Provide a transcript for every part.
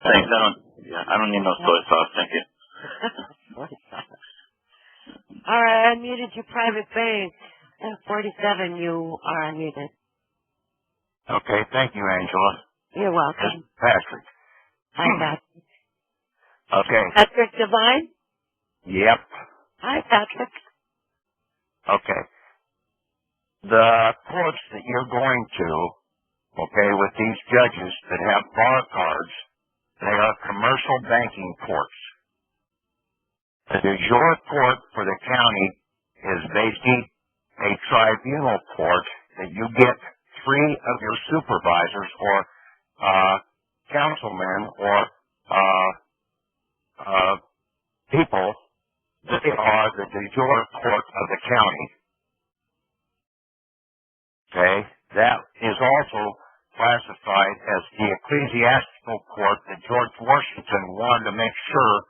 Thanks. I don't need no soy sauce. Thank you. All right, I unmuted your private bank. F-47, you are unmuted. Okay, thank you, Angela. You're welcome. Patrick. Hi, Patrick. Okay. Patrick Devine? Yep. Hi, Patrick. Okay. The courts that you're going to, okay, with these judges that have bar cards, they are commercial banking courts. The de jure court for the county is basically a tribunal court that you get 3 of your supervisors or councilmen or people. They are the de jure court of the county. Okay? That is also classified as the ecclesiastical court that George Washington wanted to make sure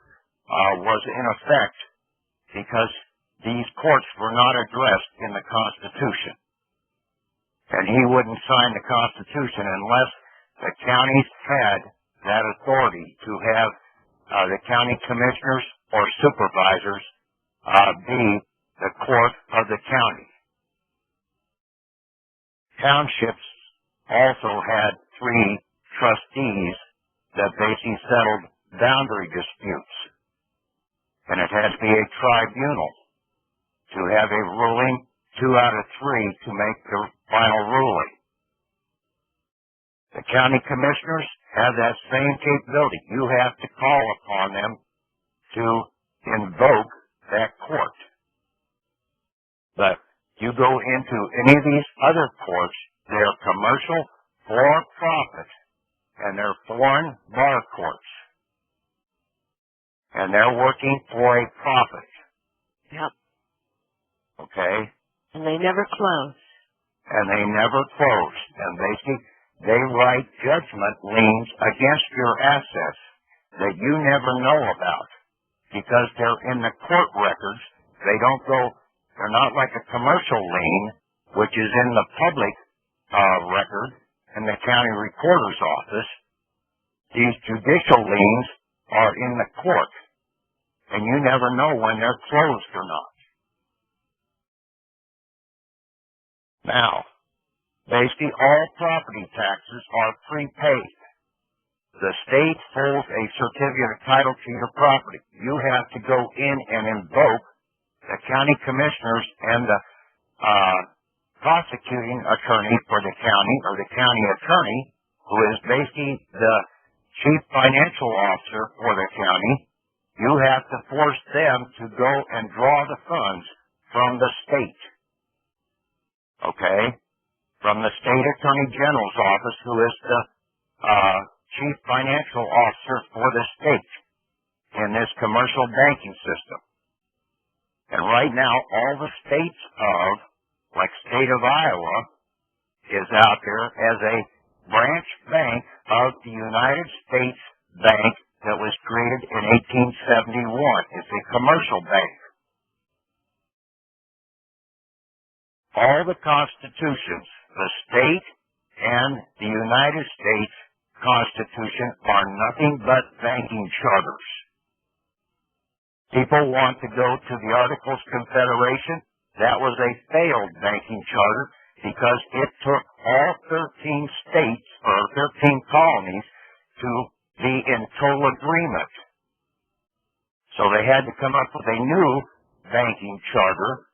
was in effect because these courts were not addressed in the Constitution. And he wouldn't sign the Constitution unless the counties had that authority to have the county commissioners or supervisors be the court of the county. Townships also had 3 trustees that basically settled boundary disputes. And it had to be a tribunal to have a ruling, 2 out of 3 to make the final ruling. The county commissioners have that same capability. You have to call upon them to invoke that court. But you go into any of these other courts, they're commercial, for profit, and they're foreign bar courts. And they're working for a profit. Yep. Okay? And they never close. And they never close. And basically, they write judgment liens against your assets that you never know about because they're in the court records. They don't go, they're not like a commercial lien, which is in the public record in the county recorder's office. These judicial liens are in the court, and you never know when they're closed or not. Now, basically all property taxes are prepaid. The state holds a certificate of title to your property. You have to go in and invoke the county commissioners and the prosecuting attorney for the county, or the county attorney, who is basically the chief financial officer for the county. You have to force them to go and draw the funds from the state. Okay? From the state attorney general's office, who is the chief financial officer for the state in this commercial banking system. And right now, all the states of, like state of Iowa, is out there as a branch bank of the United States Bank that was created in 1871. It's a commercial bank. All the constitutions, the state and the United States Constitution, are nothing but banking charters. People want to go to the Articles of Confederation. That was a failed banking charter because it took all 13 states or 13 colonies to be in total agreement. So they had to come up with a new banking charter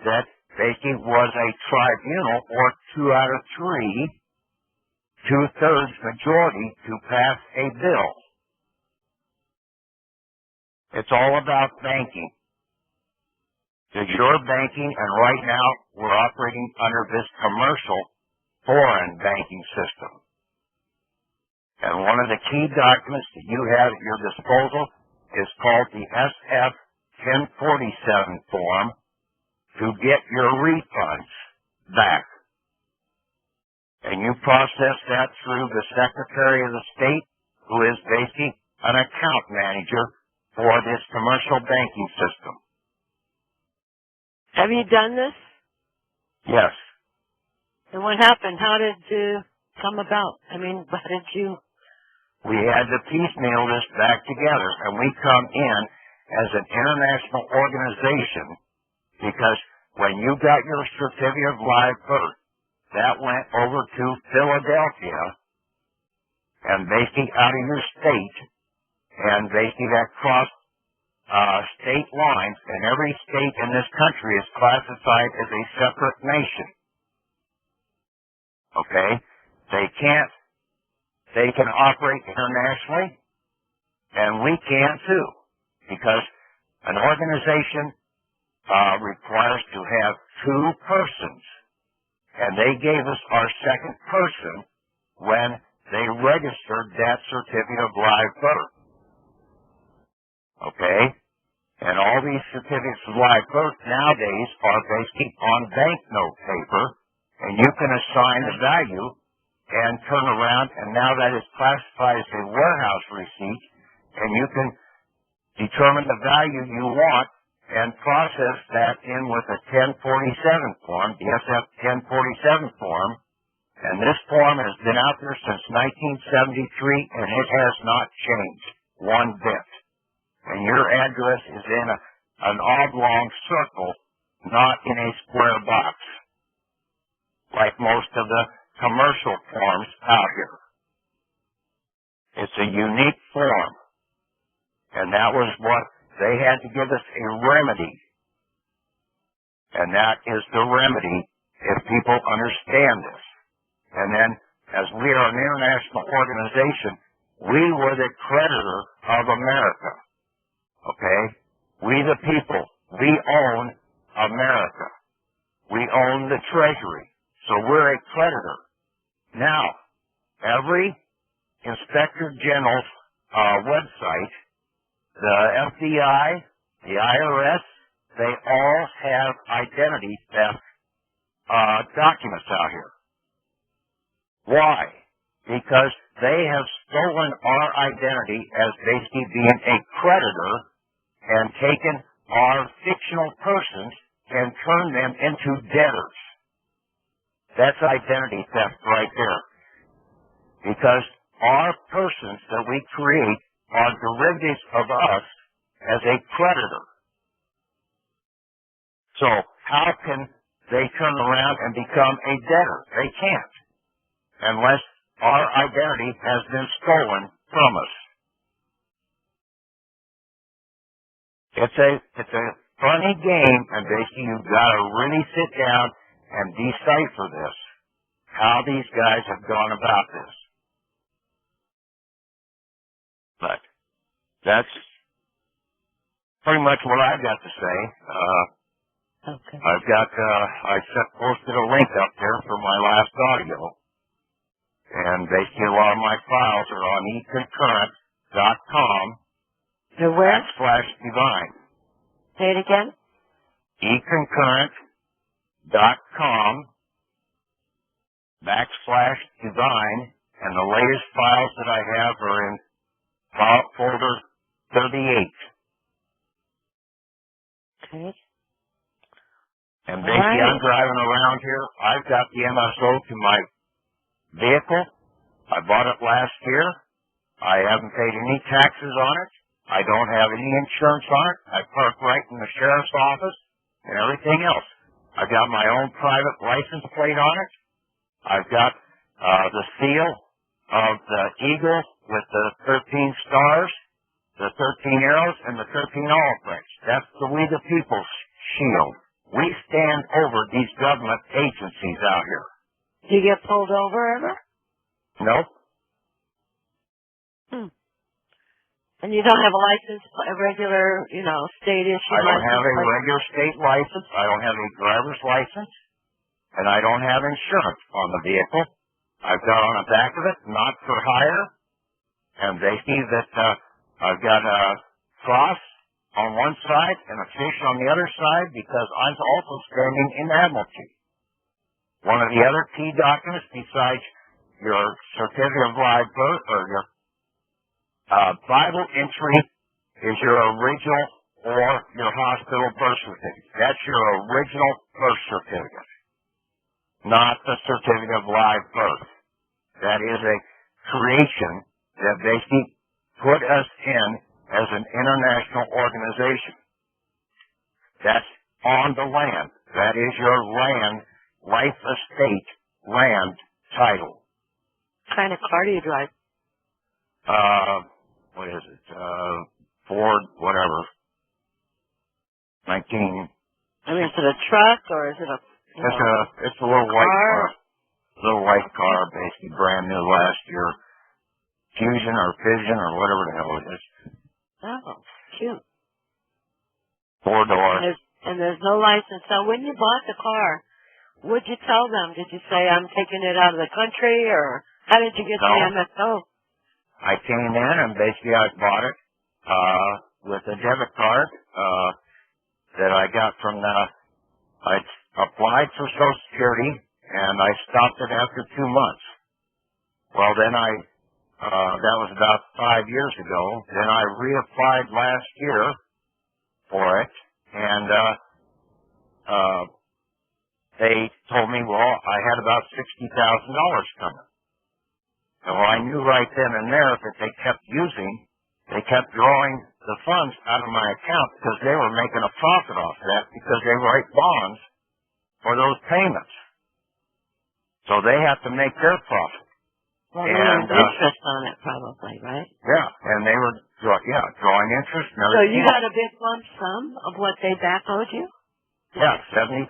that basically was a tribunal, or 2 out of 3, 2/3 majority to pass a bill. It's all about banking. De jure banking, and right now we're operating under this commercial foreign banking system. And one of the key documents that you have at your disposal is called the SF-1047 Form to get your refunds back. And you process that through the Secretary of the State, who is basically an account manager for this commercial banking system. Have you done this? Yes. And what happened? How did it come about? I mean, how did you? We had to piecemeal this back together, and we come in as an international organization because when you got your certificate of live birth, that went over to Philadelphia and basically out of your state, and basically that crossed state lines, and every state in this country is classified as a separate nation. Okay? They can operate internationally, and we can too, because an organization requires to have two persons, and they gave us our second person when they registered that certificate of live birth. Okay? And all these certificates of live birth nowadays are basically on banknote paper, and you can assign a value and turn around, and now that is classified as a warehouse receipt, and you can determine the value you want and process that in with a 1047 form, the SF-1047 form, and this form has been out there since 1973, and it has not changed one bit. And your address is in an oblong circle, not in a square box, like most of the commercial forms out here. It's a unique form, and that was what they had to give us a remedy, and that is the remedy if people understand this. And then, as we are an international organization, we were the creditor of America. Okay? We the people, we own America. We own the Treasury. So we're a creditor. Now, every Inspector General's website, the FBI, the IRS, they all have identity theft documents out here. Why? Because they have stolen our identity as basically being a creditor and taken our fictional persons and turned them into debtors. That's identity theft right there. Because our persons that we create are derivatives of us as a creditor. So how can they turn around and become a debtor? They can't, unless our identity has been stolen from us. It's a funny game, and basically you've got to really sit down and decipher this, how these guys have gone about this. But that's pretty much what I've got to say. Okay. I posted a link up there for my last audio. And basically a lot of my files are on econcurrent.com. The where? /divine. Say it again. econcurrent.com /divine, and the latest files that I have are in file folder 38. Okay. And basically right. I'm driving around here. I've got the MSO to my vehicle. I bought it last year. I haven't paid any taxes on it. I don't have any insurance on it. I park right in the sheriff's office and everything else. I've got my own private license plate on it. I've got the seal of the eagle with the 13 stars, the 13 arrows, and the 13 olive branch. That's the We the People's shield. We stand over these government agencies out here. Do you get pulled over ever? Nope. And you don't have a license, a regular, state issue I don't license? have a regular state license. I don't have a driver's license. And I don't have insurance on the vehicle. I've got on the back of it, not for hire. And they see that I've got a cross on one side and a fish on the other side because I'm also standing in Admiralty. One of the other key documents besides your certificate of live birth or your Bible entry is your original or your hospital birth certificate. That's your original birth certificate, not the certificate of live birth. That is a creation that basically put us in as an international organization. That's on the land. That is your land, life estate, land title. What kind of car do you drive? What is it? Ford, whatever. 19. I mean, is it a truck or is it a... It's a little white car. Little white car, basically brand new last year. Fusion or Fission or whatever the hell it is. Oh, cute. 4-door. And there's no license. So when you bought the car, what'd you tell them? Did you say, I'm taking it out of the country, or how did you get the MSO? I came in and basically I bought it with a debit card that I got from I applied for Social Security and I stopped it after 2 months. Well, then that was about 5 years ago. Then I reapplied last year for it, and they told me, well, I had about $60,000 coming. And well, I knew right then and there that they kept drawing the funds out of my account because they were making a profit off that because they write bonds for those payments. So they have to make their profit. Well, they earned interest on it probably, right? Yeah, and they were, drawing interest. So you got a big lump sum of what they back owed you? Yeah, $70,000.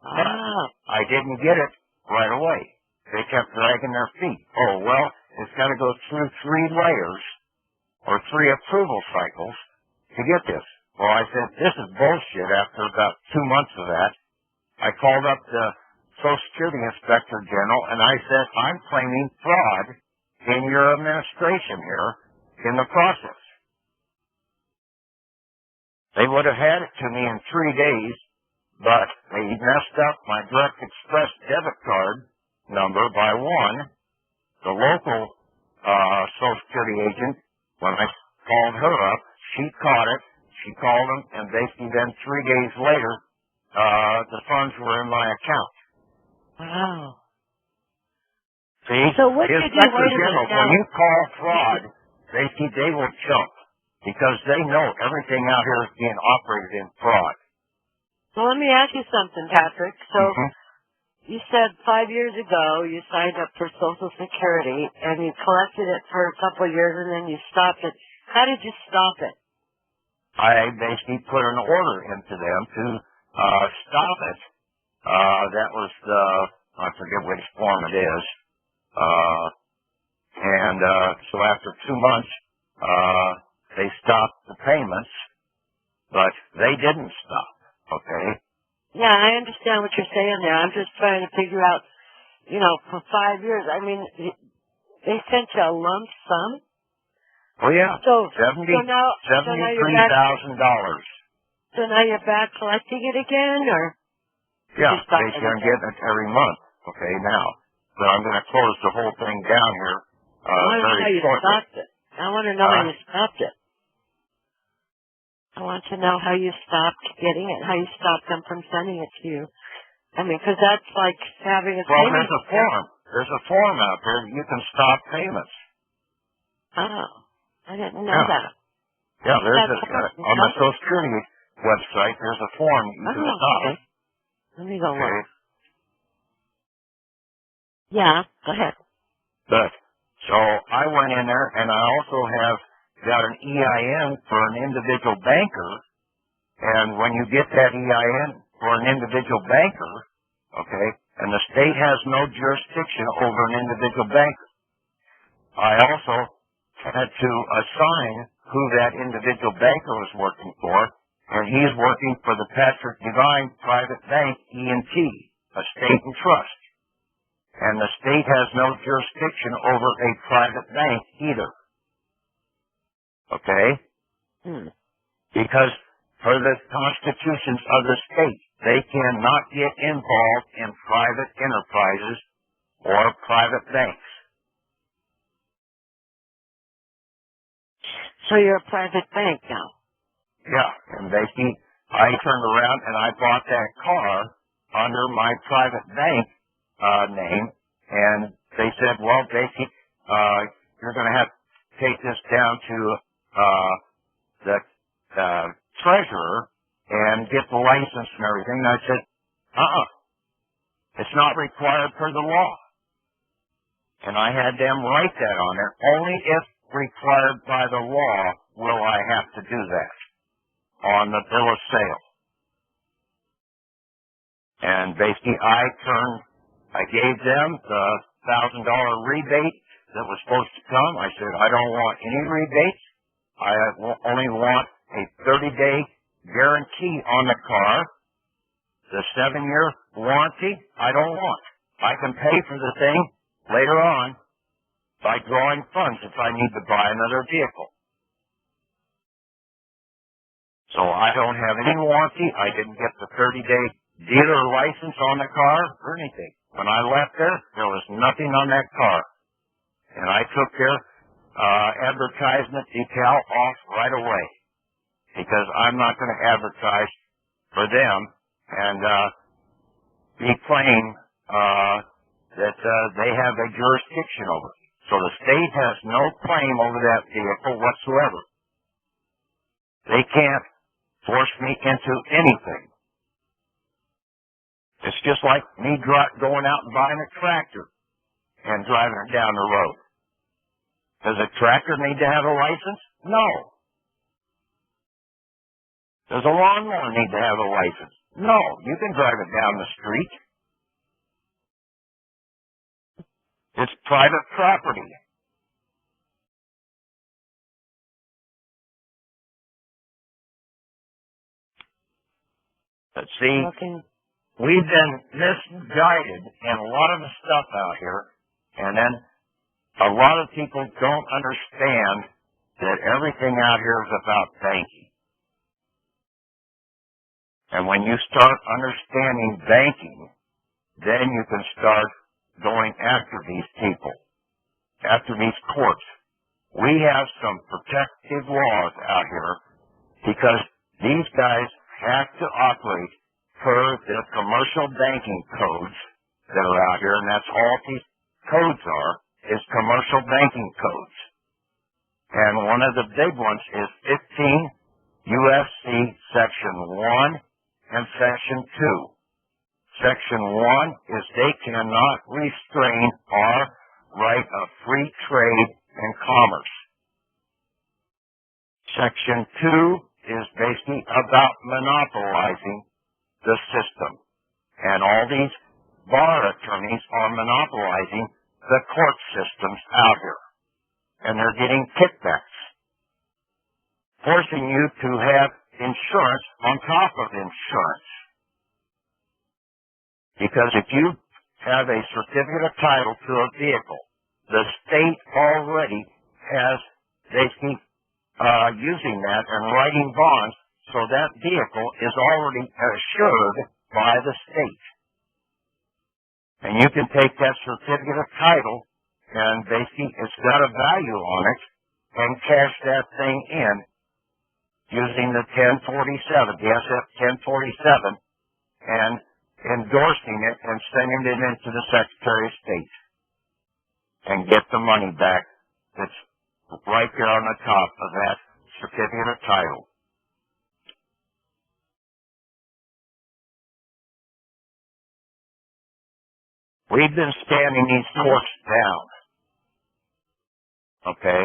Ah. I didn't get it right away. They kept dragging their feet. Oh, well, it's got to go through 3 layers or 3 approval cycles to get this. Well, I said, this is bullshit after about 2 months of that. I called up the Social Security Inspector General and I said, I'm claiming fraud in your administration here in the process. They would have had it to me in 3 days, but they messed up my Direct Express debit card number by 1. The local Social Security agent, when I called her up, she caught it. She called them, and basically then 3 days later, the funds were in my account. Wow. See? So what did you do? Inspector General, when you call fraud, they will jump because they know everything out here is being operated in fraud. So let me ask you something, Patrick. So you said 5 years ago you signed up for Social Security and you collected it for a couple of years and then you stopped it. How did you stop it? I basically put an order into them to stop it. That was I forget which form it is. So after 2 months, they stopped the payments, but they didn't stop, okay? Yeah, I understand what you're saying there. I'm just trying to figure out, for 5 years, I mean, they sent you a lump sum? Oh, yeah. So $73,000. So now you're back collecting it again, or? Yeah, basically I'm getting it every month, okay, now. But I'm going to close the whole thing down here very shortly. I want to know how you stopped it. I want to know how you stopped getting it, how you stopped them from sending it to you. I mean, because that's like having a Well, there's a form. There's a form out there that you can stop payments. Oh, I didn't know that. Yeah, there's on the Social Security website, there's a form you can stop. Okay. Let me go look. Yeah, go ahead. But, so I went in there and I also have got an EIN for an individual banker, and when you get that EIN for an individual banker, okay, and the state has no jurisdiction over an individual banker, I also had to assign who that individual banker was working for, and he's working for the Patrick Devine Private Bank, E&T, a state and trust. And the state has no jurisdiction over a private bank either. Okay? Because for the constitutions of the state, they cannot get involved in private enterprises or private banks. So you're a private bank now? Yeah, and basically, I turned around and I bought that car under my private bank name, and they said, well, basically, you're going to have to take this down to the treasurer and get the license and everything. And I said, it's not required per the law. And I had them write that on there. Only if required by the law will I have to do that on the bill of sale. And basically, I gave them the $1,000 rebate that was supposed to come. I said, I don't want any rebates. I only want a 30-day guarantee on the car. The 7-year warranty, I don't want. I can pay for the thing later on by drawing funds if I need to buy another vehicle. So I don't have any warranty. I didn't get the 30-day dealer license on the car or anything. When I left there was nothing on that car. And I took their advertisement decal off right away because I'm not going to advertise for them and be claim that they have a jurisdiction over it. So the state has no claim over that vehicle whatsoever. They can't force me into anything. It's just like me going out and buying a tractor and driving it down the road. Does a tractor need to have a license? No. Does a lawnmower need to have a license? No. You can drive it down the street. It's private property. But see, we've been misguided in a lot of the stuff out here, and then a lot of people don't understand that everything out here is about banking. And when you start understanding banking, then you can start going after these people, after these courts. We have some protective laws out here because these guys have to operate per the commercial banking codes that are out here, and that's all these codes are, is commercial banking codes. And one of the big ones is 15 USC Section 1 and Section 2. Section 1 is they cannot restrain our right of free trade and commerce. Section 2 is basically about monopolizing the system. And all these bar attorneys are monopolizing the court systems out here. And they're getting kickbacks, forcing you to have insurance on top of insurance. Because if you have a certificate of title to a vehicle, the state already has basically using that and writing bonds, so that vehicle is already assured by the state. And you can take that certificate of title and basically it's got a value on it and cash that thing in using the 1047, the SF-1047, and endorsing it and sending it into the Secretary of State and get the money back that's right there on the top of that certificate of title. We've been standing these courts down. Okay?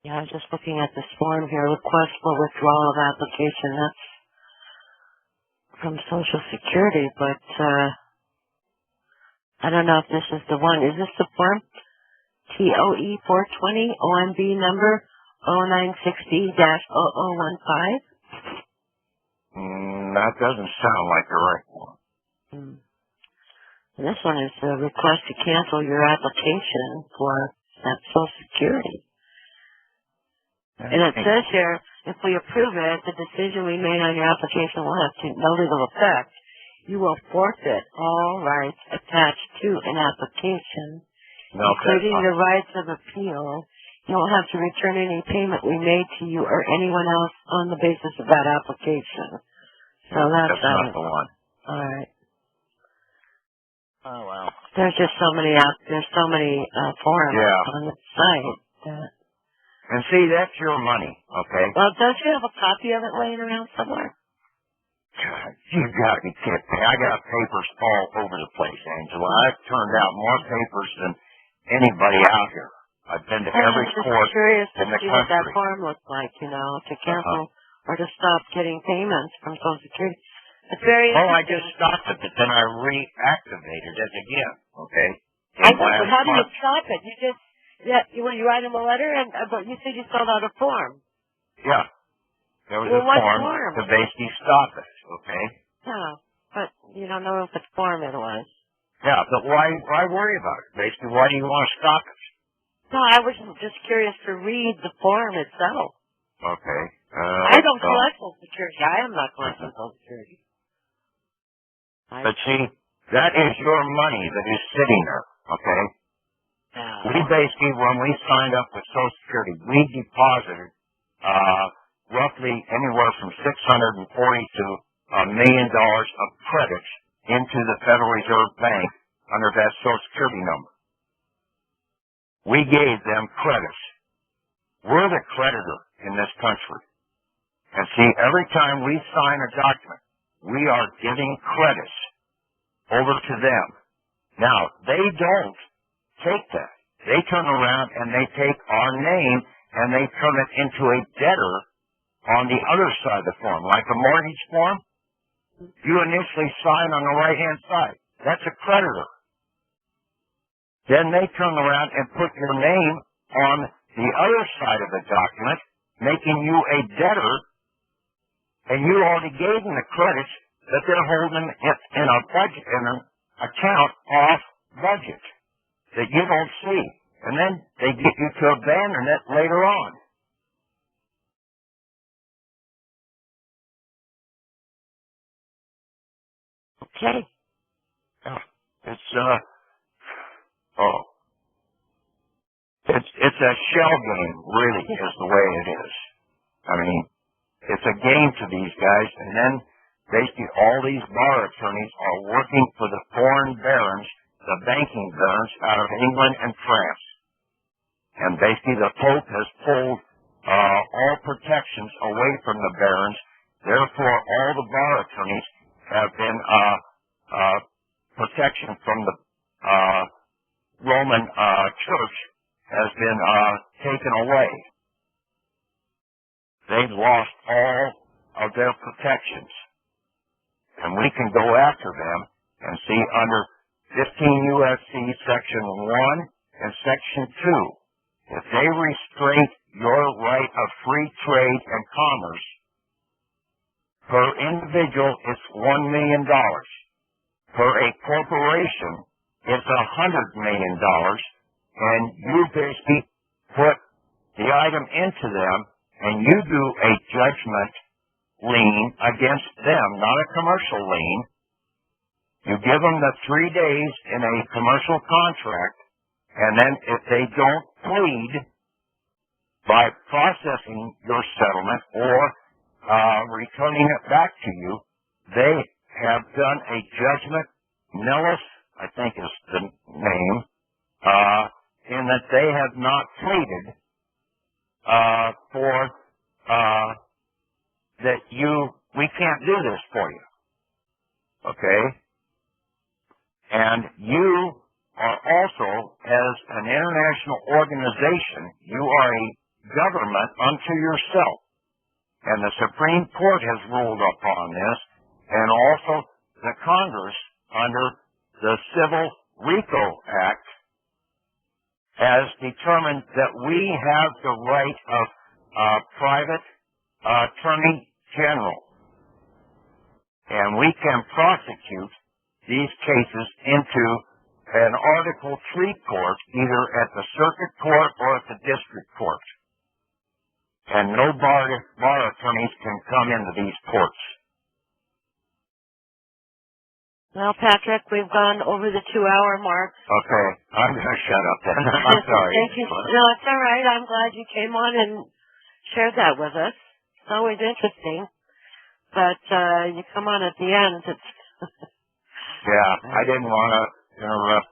Yeah, I'm just looking at this form here. Request for withdrawal of application. That's from Social Security, but I don't know if this is the one. Is this the form? TOE 420 OMB number 0960-0015? That doesn't sound like the right one. This one is a request to cancel your application for Social Security. And it says here, if we approve it, the decision we made on your application will have no legal effect. You will forfeit all rights attached to an application, including the rights of appeal. You won't have to return any payment we made to you or anyone else on the basis of that application. So that's not the one. All right. Oh, wow. There's just so many forums on the site. And see, that's your money, okay? Well, don't you have a copy of it laying around somewhere? God, you gotta be kidding me. I got papers all over the place, Angela. I've turned out more papers than anybody out here. I've been to every court I'm just curious to in the see what that country. form looks like, to cancel or to stop getting payments from Social Security. It's very Oh, I interesting. just stopped it, but then I reactivated it again, okay? I know, but how do you stop it? You just, when you write them a letter, but you said you filled out a form. Yeah. There was Well, a what form form? to basically stop it, okay? Yeah, but you don't know what form it was. Yeah, but why worry about it? Basically, why do you want to stop it? No, I was just curious to read the form itself. Okay. I don't collect Social Security. I am not collecting Social Security. But see, that is your money that is sitting there, okay? We basically, when we signed up with Social Security, we deposited roughly anywhere from $640 to $1 million of credits into the Federal Reserve Bank under that Social Security number. We gave them credits. We're the creditor in this country. And see, every time we sign a document, we are giving credits over to them. Now, they don't take that. They turn around and they take our name and they turn it into a debtor on the other side of the form, like a mortgage form. You initially sign on the right-hand side. That's a creditor. Then they turn around and put your name on the other side of the document, making you a debtor, and you already gave them the credits that they're holding in a budget, in an account off budget that you don't see. And then they get you to abandon it later on. Okay. Yeah. It's a shell game, really, is the way it is. I mean, it's a game to these guys, and then basically all these bar attorneys are working for the foreign barons, the banking barons out of England and France. And basically the Pope has pulled all protections away from the barons. Therefore, all the bar attorneys have been protection from the Roman Church has been taken away. They've lost all of their protections. And we can go after them and see under 15 U.S.C. Section 1 and Section 2, if they restrict your right of free trade and commerce, per individual it's $1 million. Per a corporation, it's $100 million. And you basically put the item into them and you do a judgment lien against them, not a commercial lien. You give them the 3 days in a commercial contract, and then if they don't plead by processing your settlement or returning it back to you, they have done a judgment nullis, I think is the name, in that they have not pleaded for that we can't do this for you. Okay? And you are also, as an international organization, you are a government unto yourself. And the Supreme Court has ruled upon this, and also the Congress, under the Civil RICO Act, has determined that we have the right of private attorney general. And we can prosecute these cases into an Article 3 court, either at the circuit court or at the district court. And no bar attorneys can come into these courts. Well, Patrick, we've gone over the 2-hour mark. Okay, I'm going to shut up then. I'm sorry. Thank you. No, it's all right. I'm glad you came on and shared that with us. It's always interesting. But you come on at the end. It's yeah, I didn't want to interrupt